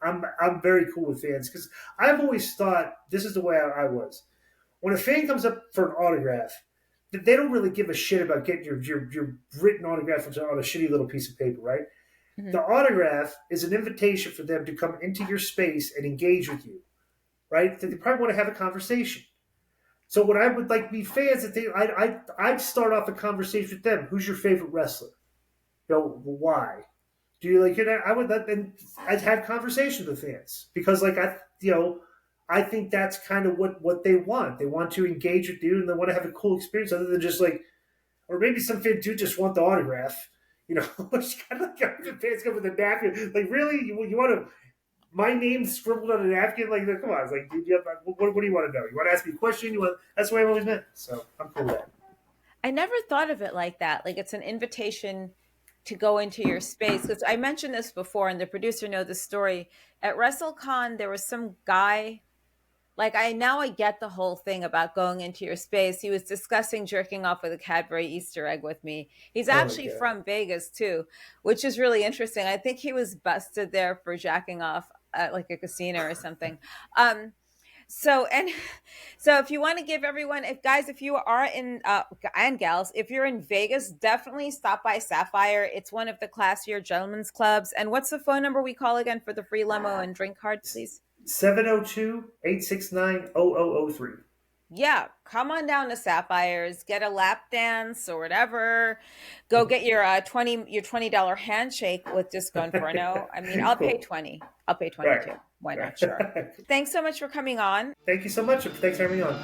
I'm very cool with fans because I've always thought this is the way I was. When a fan comes up for an autograph, they don't really give a shit about getting your written autograph on a shitty little piece of paper, right? Mm-hmm. The autograph is an invitation for them to come into your space and engage with you, right? They probably want to have a conversation. So what I would like be fans that I'd start off a conversation with them. Who's your favorite wrestler? Why? Do you like it? I'd have conversations with fans because I think that's kind of what they want. They want to engage with you and they want to have a cool experience other than just or maybe some fans do just want the autograph. It's kind of like the fans come with a napkin. Like, really? You want to, my name scribbled on a napkin? Like, come on. It's like, what do you want to know? You want to ask me a question? That's the way I've always been. So I'm cool with that. I never thought of it like that. Like it's an invitation to go into your space. Because I mentioned this before, and the producer knows the story. At WrestleCon, there was some guy. Like I get the whole thing about going into your space. He was discussing jerking off with a Cadbury Easter egg with me. He's actually from Vegas too, which is really interesting. I think he was busted there for jacking off at like a casino or something. So if you want to give everyone, if you are in, and gals, if you're in Vegas, definitely stop by Sapphire. It's one of the classier gentlemen's clubs. And what's the phone number we call again for the free limo and drink card, please? 702-869-0003. Yeah, come on down to Sapphire's, get a lap dance or whatever. Go get your $20 handshake with Disco Inferno. I mean, I'll pay 20. I'll pay 20 too. Why not? Sure. Thanks so much for coming on. Thank you so much. Thanks for having me on.